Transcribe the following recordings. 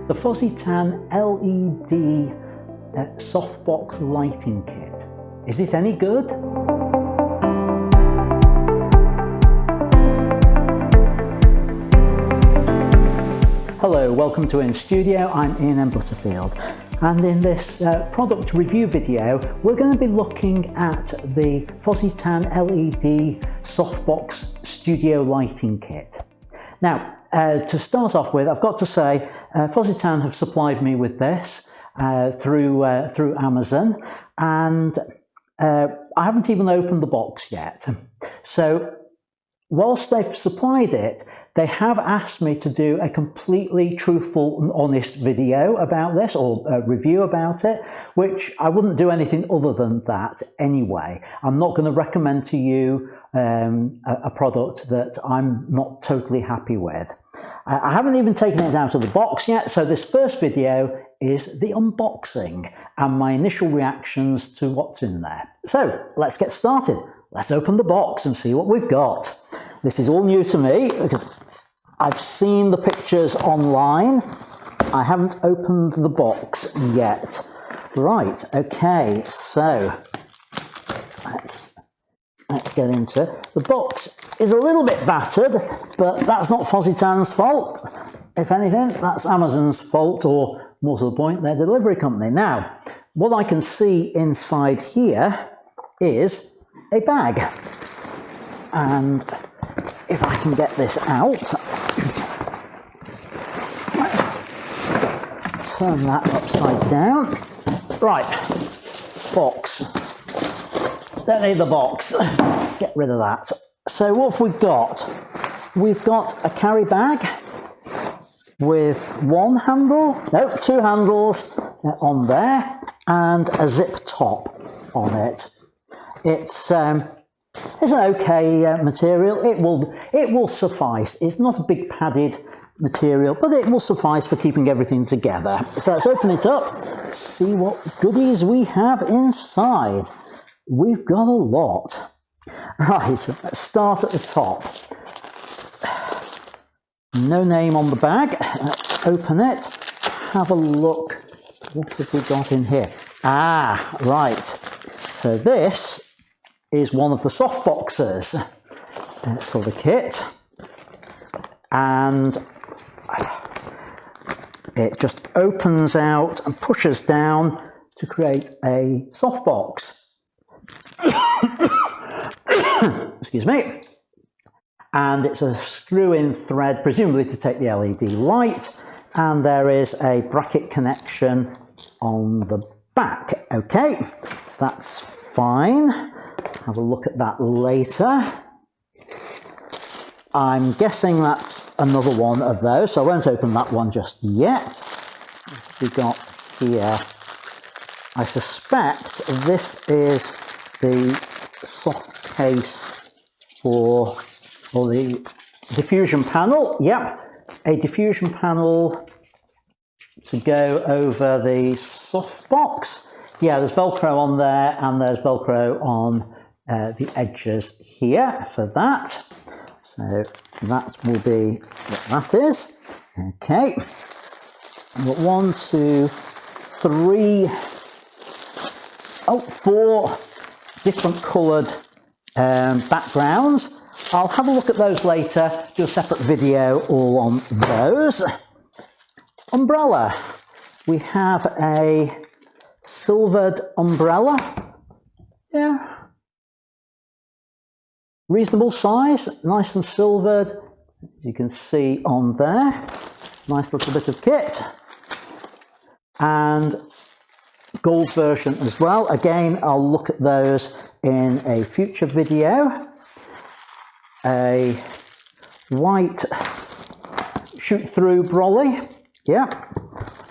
the Fositan LED softbox lighting kit. Is this any good? Hello, welcome to iansstudio. I'm Ian and Butterfield, and in this product review video we're going to be looking at the Fositan LED softbox studio lighting kit. Now, to start off with, I've got to say Fositan have supplied me with this through Amazon, and I haven't even opened the box yet. So whilst they've supplied it, they have asked me to do a completely truthful and honest video about this, or a review about it, which I wouldn't do anything other than that anyway. I'm not going to recommend to you a product that I'm not totally happy with. I haven't even taken it out of the box yet, so this first video is the unboxing and my initial reactions to what's in there. So let's get started. Let's open the box and see what we've got. This is all new to me because I've seen the pictures online. I haven't opened the box yet. Right, okay, so let's get into it. The box is a little bit battered, but that's not Fositan's fault. If anything, that's Amazon's fault, or more to the point, their delivery company. Now, what I can see inside here is a bag. And if I can get this out, turn that upside down. Right, box. Don't need the box. Get rid of that. So what have we got? We've got a carry bag with two handles on there, and a zip top on it. It's an okay material. It will suffice. It's not a big padded material, but it will suffice for keeping everything together. So let's open it up, see what goodies we have inside. We've got a lot. Right, let's start at the top. No name on the bag. Let's open it, have a look. What have we got in here? Ah, right. So this is one of the soft boxes for the kit, and it just opens out and pushes down to create a soft box. Excuse me. And it's a screw-in thread, presumably to take the LED light, and there is a bracket connection on the back. Okay, that's fine. Have a look at that later. I'm guessing that's another one of those, so I won't open that one just yet. We've got here, I suspect this is the soft case for the diffusion panel. Yep, a diffusion panel to go over the soft box. Yeah, there's Velcro on there, and there's Velcro on the edges here for that. So that will be what that is. Okay. I've got 1, 2, 3, 4 different coloured backgrounds. I'll have a look at those later, do a separate video all on those. Umbrella. We have a silvered umbrella. Yeah. Reasonable size, nice and silvered, as you can see on there. Nice little bit of kit. And gold version as well. Again, I'll look at those in a future video. A white shoot-through brolly. Yeah,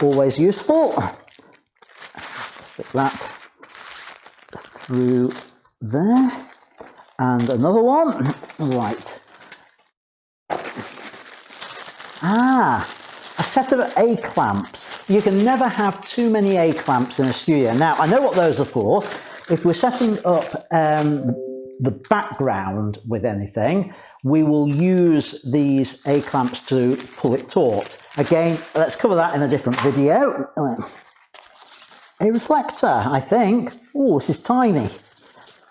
always useful. Stick that through there. And another one. Right. Ah, a set of A-clamps. You can never have too many A-clamps in a studio. Now, I know what those are for. If we're setting up the background with anything, we will use these A-clamps to pull it taut. Again, let's cover that in a different video. A reflector, I think. Oh, this is tiny.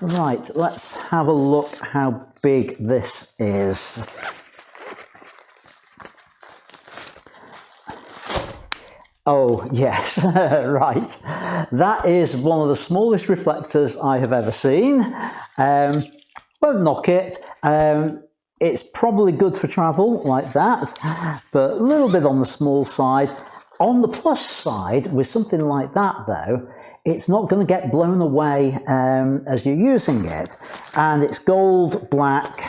Right, let's have a look how big this is. Oh, yes, right. That is one of the smallest reflectors I have ever seen. Won't knock it. It's probably good for travel like that, but a little bit on the small side. On the plus side, with something like that though, it's not going to get blown away as you're using it. And it's gold, black,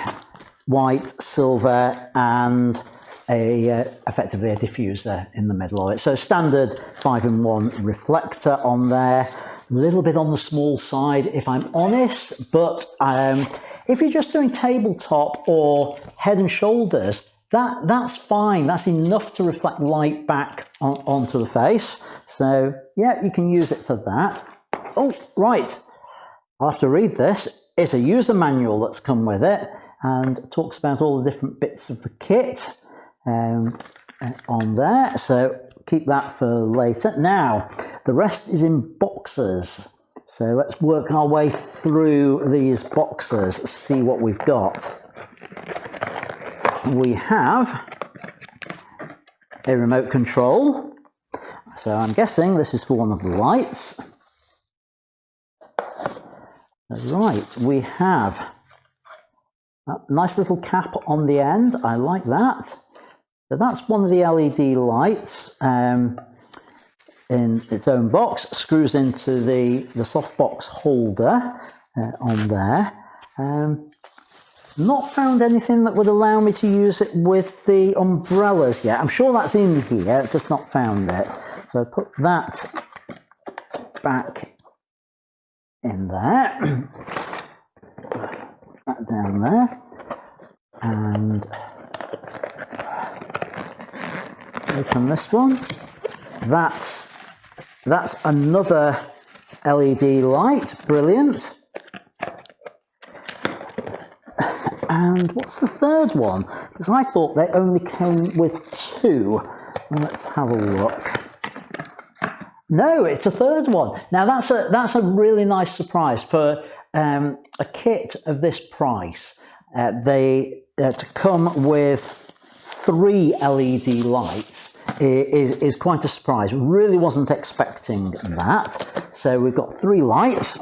white, silver, and effectively a diffuser in the middle of it. So standard 5-in-1 reflector on there. A little bit on the small side, if I'm honest, but if you're just doing tabletop or head and shoulders, that's fine. That's enough to reflect light back onto the face. So yeah, you can use it for that. Oh, right. I'll have to read this. It's a user manual that's come with it and talks about all the different bits of the kit on there. So keep that for later. Now, the rest is in boxes. So let's work our way through these boxes, see what we've got. We have a remote control. So I'm guessing this is for one of the lights. Right, we have a nice little cap on the end. I like that. So that's one of the LED lights in its own box. Screws into the softbox holder on there. Not found anything that would allow me to use it with the umbrellas yet. I'm sure that's in here, just not found it. So put that back in there. That down there. And open this one. That's another LED light. Brilliant. And what's the third one? Because I thought they only came with two. Well, let's have a look. No, it's a third one. Now that's a really nice surprise for a kit of this price. To come with 3 LED lights is quite a surprise. Really wasn't expecting that. So we've got 3 lights,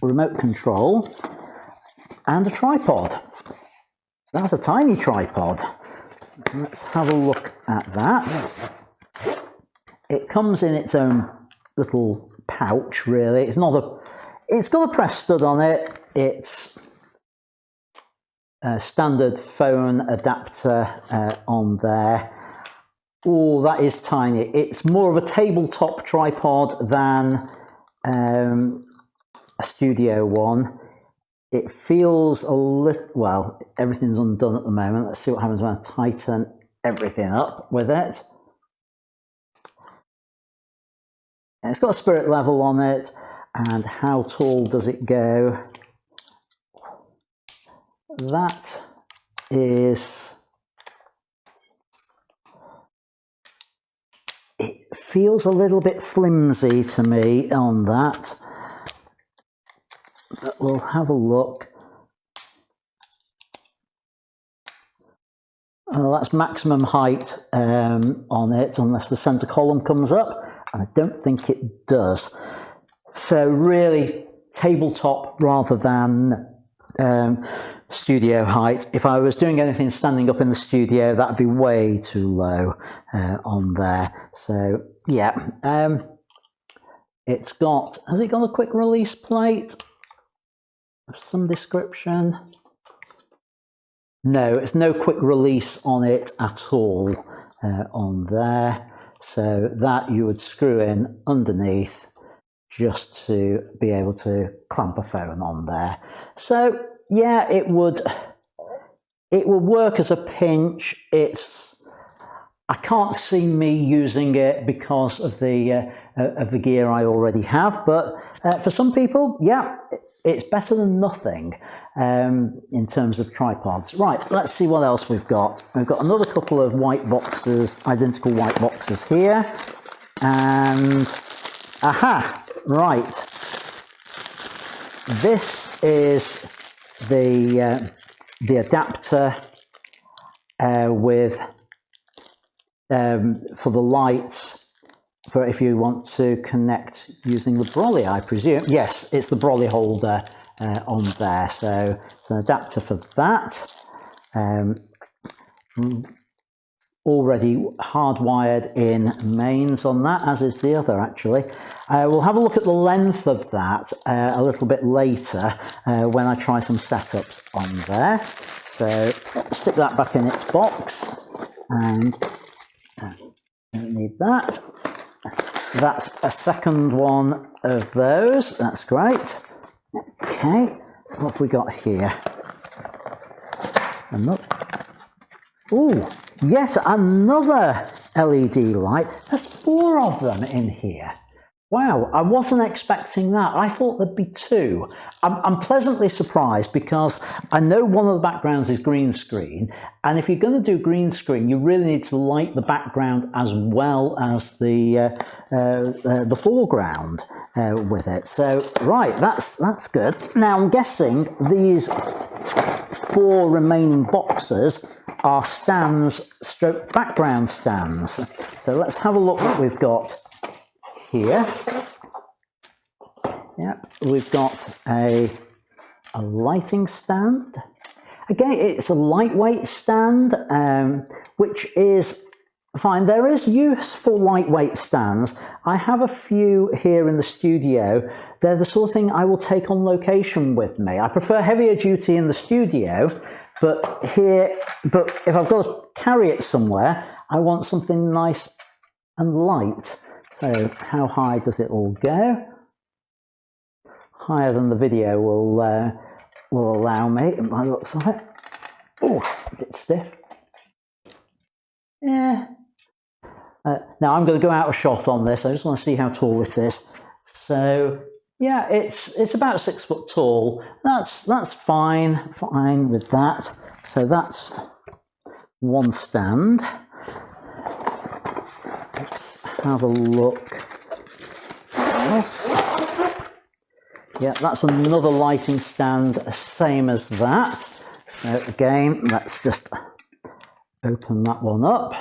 remote control, and a tripod. That's a tiny tripod. Let's have a look at that. It comes in its own little pouch, really. It's got a press stud on it. It's a standard phone adapter on there. Oh, that is tiny. It's more of a tabletop tripod than a studio one. It feels a little, well, everything's undone at the moment. Let's see what happens when I tighten everything up with it. And it's got a spirit level on it. And how tall does it go? That is, it feels a little bit flimsy to me on that. But we'll have a look. Oh, that's maximum height on it, unless the center column comes up, and I don't think it does. So really tabletop rather than studio height. If I was doing anything standing up in the studio, that'd be way too low on there. So yeah, has it got a quick release plate of some description? No, it's no quick release on it at all on there. So that you would screw in underneath just to be able to clamp a phone on there. So yeah, it would work as a pinch. I can't see me using it because of the gear I already have, but for some people, yeah, it's better than nothing in terms of tripods. Right, let's see what else we've got. We've got another couple of white boxes, identical white boxes here, and aha, right. This is the adapter with for the lights, for if you want to connect using the brolly, I presume. Yes, it's the brolly holder on there, so it's an adapter for that. Already hardwired in mains on that, as is the other actually. We'll have a look at the length of that a little bit later when I try some setups on there. So stick that back in its box, and don't need that. That's a second one of those. That's great. Okay, what have we got here? Another. Ooh, yet another LED light. There's 4 of them in here. Wow, I wasn't expecting that. I thought there'd be 2. I'm pleasantly surprised because I know one of the backgrounds is green screen, and if you're going to do green screen, you really need to light the background as well as the foreground with it. So right, that's good. Now I'm guessing these 4 remaining boxes are stands stroke background stands. So let's have a look what we've got here. Yep, we've got a lighting stand. Again, it's a lightweight stand, which is fine. There is use for lightweight stands. I have a few here in the studio. They're the sort of thing I will take on location with me. I prefer heavier duty in the studio, but if I've got to carry it somewhere, I want something nice and light. So how high does it all go? Higher than the video will allow me, by the looks of it. Oh, a bit stiff. Yeah. Now I'm going to go out of shot on this. I just want to see how tall it is. So yeah, it's about 6 foot tall. That's fine with that. So that's one stand. Let's have a look. Yes. Yeah, that's another lighting stand, same as that. So again, let's just open that one up.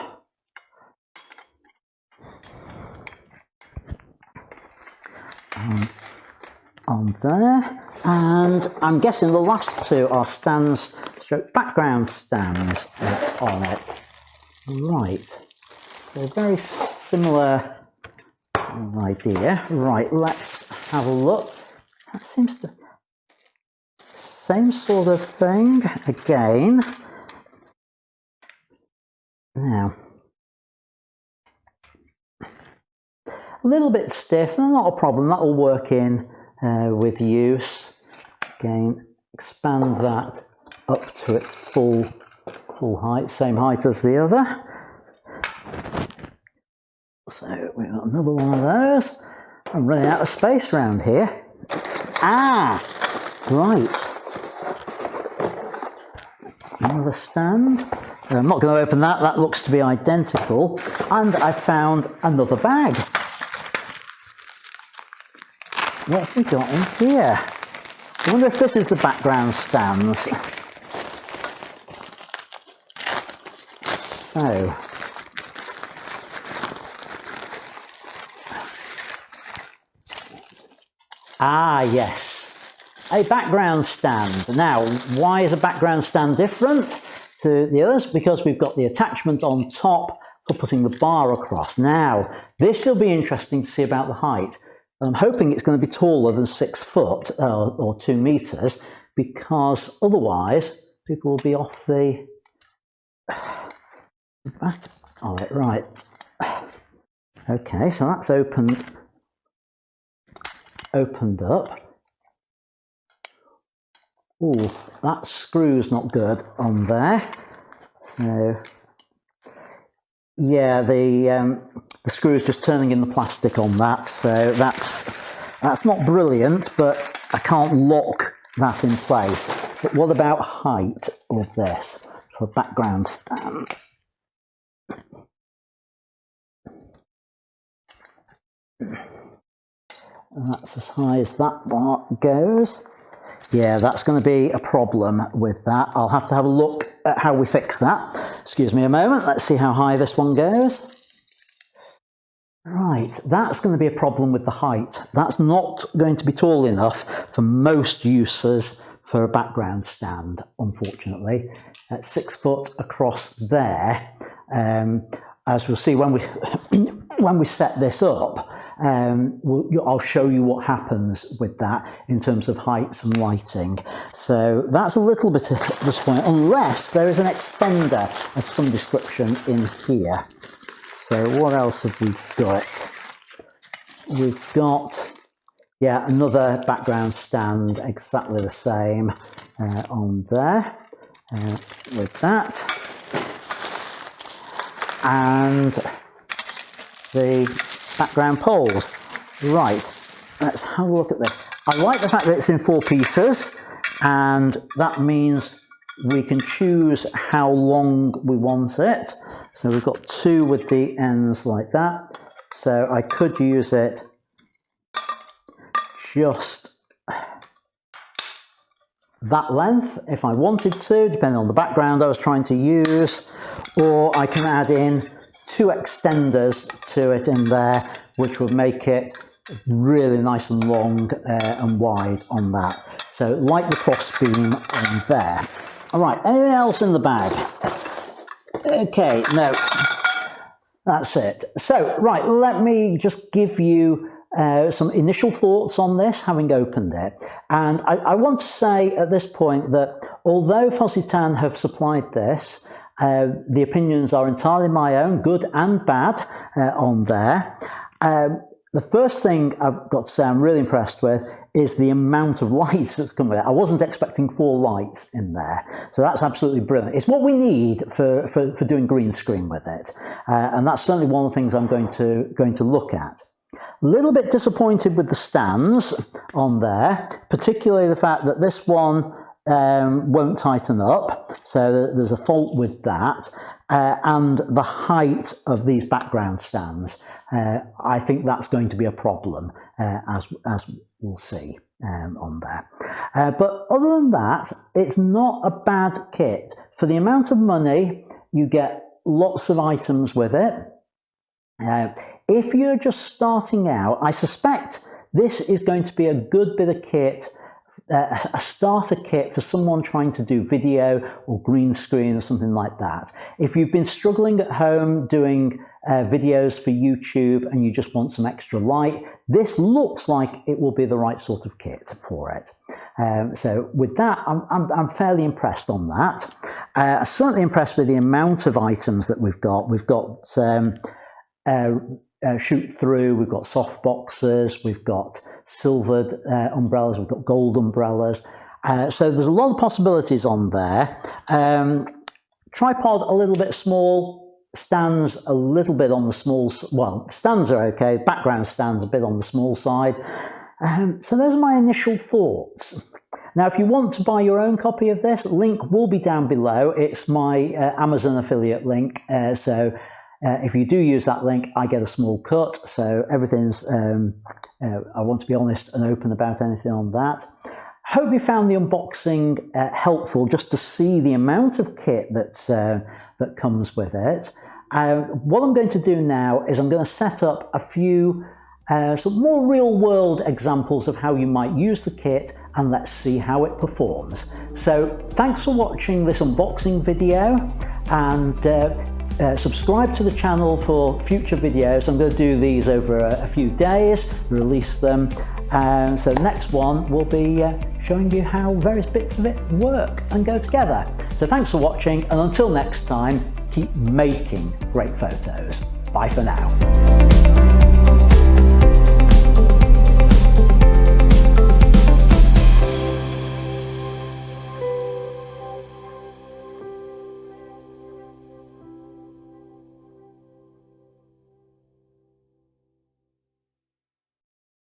On there, and I'm guessing the last 2 are stands stroke background stands on it. Right, so very similar idea. Right, let's have a look. That seems to same sort of thing again. Now a little bit stiff, not a problem, that will work in with use. Again, expand that up to its full height, same height as the other. So we've got another one of those. I'm running out of space around here. Ah, right. Another stand. I'm not going to open that, that looks to be identical. And I found another bag. What have we got in here? I wonder if this is the background stands. So, ah yes, a background stand. Now, why is a background stand different to the others? Because we've got the attachment on top for putting the bar across. Now, this will be interesting to see about the height. I'm hoping it's going to be taller than 6 foot or 2 meters, because otherwise people will be off the back of it. Right. Okay, so that's opened up. Ooh, that screw's not good on there. So yeah, the screw is just turning in the plastic on that, so that's not brilliant, but I can't lock that in place. But what about height with this for a background stand? And that's as high as that bar goes. Yeah, that's going to be a problem with that. I'll have to have a look at how we fix that. Excuse me a moment. Let's see how high this one goes. Right, that's going to be a problem with the height. That's not going to be tall enough for most uses for a background stand, unfortunately. At 6 foot across there, as we'll see when we set this up, I'll show you what happens with that in terms of heights and lighting. So that's a little bit disappointing, unless there is an extender of some description in here. So what else have we got? We've got, yeah, another background stand, exactly the same on there with that. And the background poles. Right, let's have a look at this. I like the fact that it's in 4 pieces, and that means we can choose how long we want it. So we've got 2 with the ends like that. So I could use it just that length if I wanted to, depending on the background I was trying to use, or I can add in 2 extenders to it in there, which would make it really nice and long and wide on that. So like the cross beam on there. All right, anything else in the bag? Okay, no, that's it. So, right, let me just give you some initial thoughts on this, having opened it. And I want to say at this point that although Fositan have supplied this, the opinions are entirely my own, good and bad, on there. The first thing I've got to say I'm really impressed with is the amount of lights that's come with it. I wasn't expecting 4 lights in there, so that's absolutely brilliant. It's what we need for doing green screen with it, and that's certainly one of the things I'm going to look at. A little bit disappointed with the stands on there, particularly the fact that this one won't tighten up, so there's a fault with that, and the height of these background stands. I think that's going to be a problem, as we'll see on there. But other than that, it's not a bad kit. For the amount of money, you get lots of items with it. If you're just starting out, I suspect this is going to be a good bit of kit, a starter kit for someone trying to do video or green screen or something like that. If you've been struggling at home doing videos for YouTube and you just want some extra light, this looks like it will be the right sort of kit for it. So with that, I'm fairly impressed on that. I'm certainly impressed with the amount of items that we've got. We've got shoot through, we've got soft boxes, we've got silvered umbrellas, we've got gold umbrellas. So there's a lot of possibilities on there. Tripod a little bit small, stands a little bit on the small, well, stands are okay, background stands a bit on the small side. So those are my initial thoughts. Now, if you want to buy your own copy of this, link will be down below. It's my Amazon affiliate link, so if you do use that link, I get a small cut. So everything's, I want to be honest and open about anything on that. Hope you found the unboxing helpful, just to see the amount of kit that comes with it. What I'm going to do now is I'm going to set up a few some more real-world examples of how you might use the kit, and let's see how it performs. So thanks for watching this unboxing video, and subscribe to the channel for future videos. I'm going to do these over a few days, release them. So the next one will be showing you how various bits of it work and go together. So thanks for watching, and until next time, keep making great photos. Bye for now.